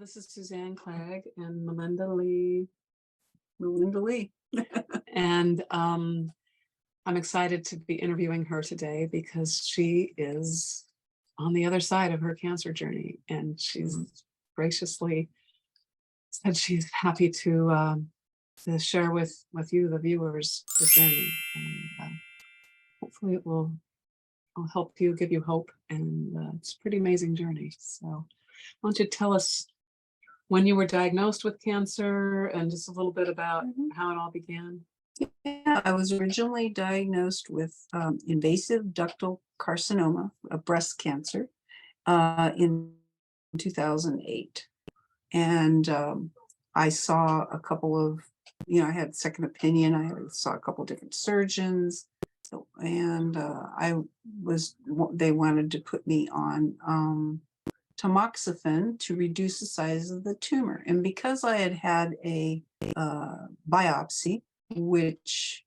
this is Suzanne Clegg and Melinda Lee. And I'm excited to be interviewing her today because she is on the other side of her cancer journey, and she's graciously said she's happy to share with you, the viewers, the journey. And hopefully it will help you, give you hope, and it's a pretty amazing journey. So why don't you tell us when you were diagnosed with cancer and just a little bit about how it all began? Yeah, I was originally diagnosed with invasive ductal carcinoma, a breast cancer, in 2008. And I saw a couple of, I had second opinion. I saw a couple of different surgeons, and they wanted to put me on tamoxifen to reduce the size of the tumor. And because I had had a biopsy, which,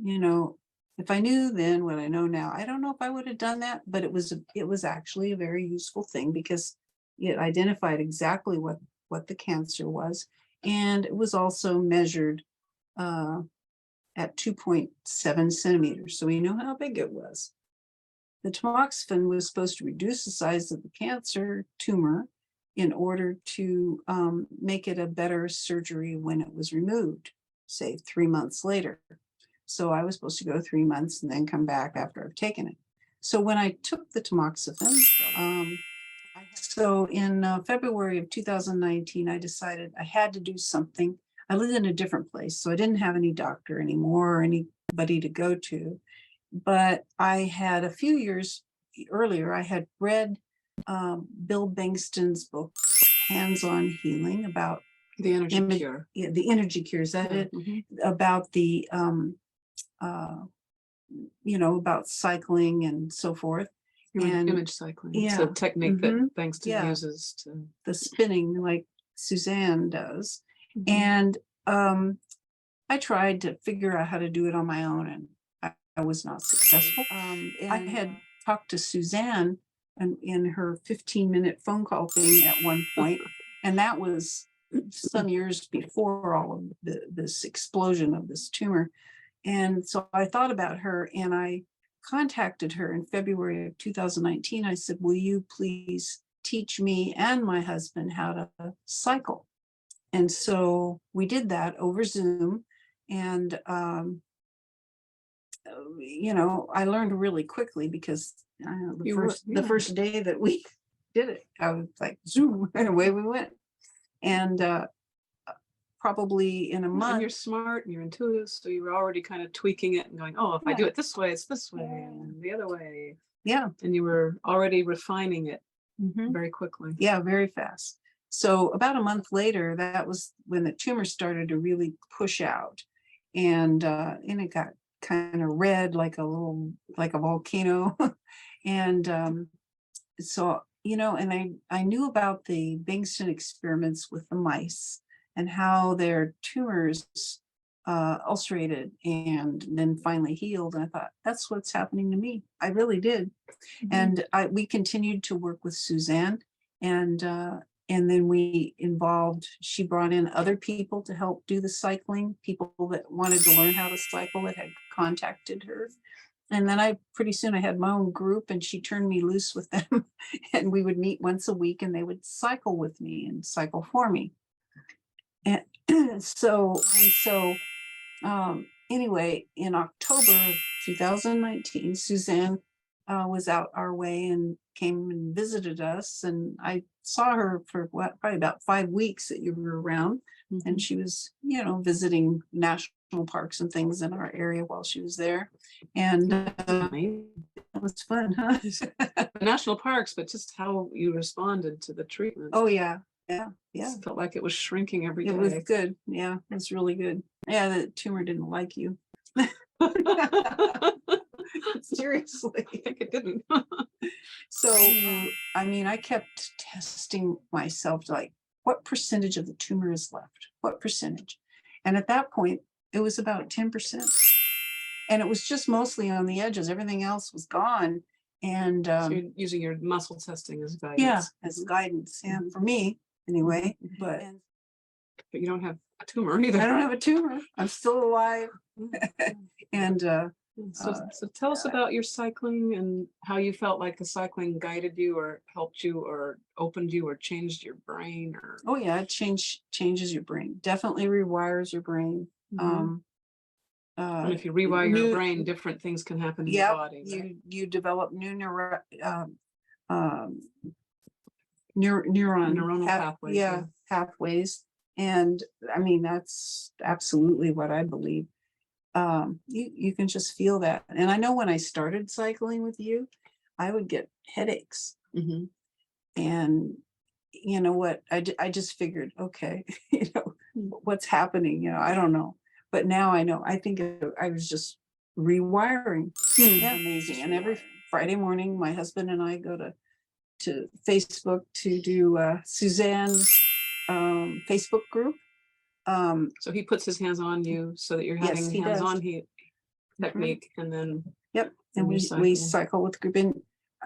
if I knew then what I know now, I don't know if I would have done that, but it was actually a very useful thing because it identified exactly what the cancer was. And it was also measured at 2.7 centimeters. So we know how big it was. The tamoxifen was supposed to reduce the size of the cancer tumor in order to make it a better surgery when it was removed, say 3 months later. So I was supposed to go 3 months and then come back after I've taken it. So when I took the tamoxifen, so in February of 2019, I decided I had to do something. I lived in a different place, so I didn't have any doctor anymore or anybody to go to. But I had a few years earlier, I had read Bill Bengston's book, Hands-on Healing, about The Energy Cure. Yeah, the Energy Cure. Is that it? About the, about cycling and so forth. Image cycling. Yeah. It's a technique that Bengston uses to the spinning, like Suzanne does. And I tried to figure out how to do it on my own, and I was not successful. I had talked to Suzanne in her 15-minute phone call thing at one point, and that was some years before all of this explosion of this tumor. And so I thought about her, and I contacted her in February of 2019. I said, will you please teach me and my husband how to cycle? And so we did that over Zoom. And, I learned really quickly because the first day that we did it, I was like, Zoom, and away we went. And probably in a month. And you're smart and you're intuitive, so you were already kind of tweaking it and going, oh, if I do it this way, it's this way, and the other way. Yeah. And you were already refining it very quickly. Yeah, very fast. So about a month later, that was when the tumor started to really push out, and it got kind of red, like a volcano. And so, and I knew about the Bengston experiments with the mice and how their tumors ulcerated and then finally healed. And I thought, that's what's happening to me. I really did. And we continued to work with Suzanne, and then she brought in other people to help do the cycling, people that wanted to learn how to cycle that had contacted her. And then pretty soon I had my own group, and she turned me loose with them. And we would meet once a week, and they would cycle with me and cycle for me. And so anyway, in October of 2019, Suzanne was out our way and came and visited us. And I saw her for probably about 5 weeks that you were around. And she was, visiting national parks and things in our area while she was there. And it was fun, huh? National parks, but just how you responded to the treatment. Oh, yeah. Yeah. It felt like it was shrinking every day. It was good. Yeah, it was really good. Yeah, the tumor didn't like you. Seriously. I think it didn't. So, I kept testing myself, like, what percentage of the tumor is left? What percentage? And at that point, it was about 10%. And it was just mostly on the edges. Everything else was gone. And so you're using your muscle testing as guidance. Yeah, as guidance. Yeah, for me. anyway, but But you don't have a tumor either. I don't have a tumor. I'm still alive. And So tell us about your cycling and how you felt like the cycling guided you or helped you or opened you or changed your brain or. oh yeah, it changes your brain. Definitely rewires your brain. Mhm. And if you rewire your brain, different things can happen in your body. Right? You develop new Neuronal pathways. Pathways. And I mean, that's absolutely what I believe. You can just feel that. And I know when I started cycling with you, I would get headaches. Mm-hmm. And you know what, I just figured, okay, what's happening, I don't know. But now I know. I think I was just rewiring. Yeah, amazing. And every Friday morning, my husband and I go to Facebook to do Suzanne's Facebook group. So he puts his hands on you so that you're Yes, having he does. hands-on technique, and then Yep. And we cycle with group. And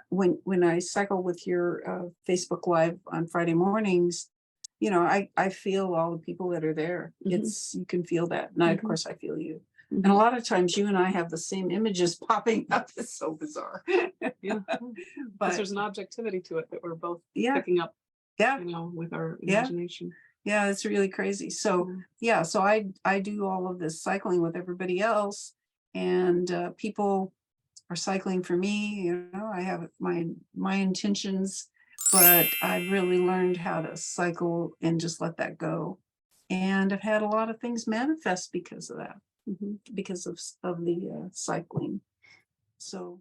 when I cycle with your Facebook Live on Friday mornings, I feel all the people that are there. Mhm. You can feel that. And of course I feel you. And a lot of times you and I have the same images popping up. It's so bizarre. Yeah. But Because there's an objectivity to it that we're both yeah, picking up, yeah, with our imagination. yeah, it's really crazy. So yeah, so I do all of this cycling with everybody else, and people are cycling for me. I have my intentions, but I've really learned how to cycle and just let that go. And I've had a lot of things manifest because of that, because of the cycling. So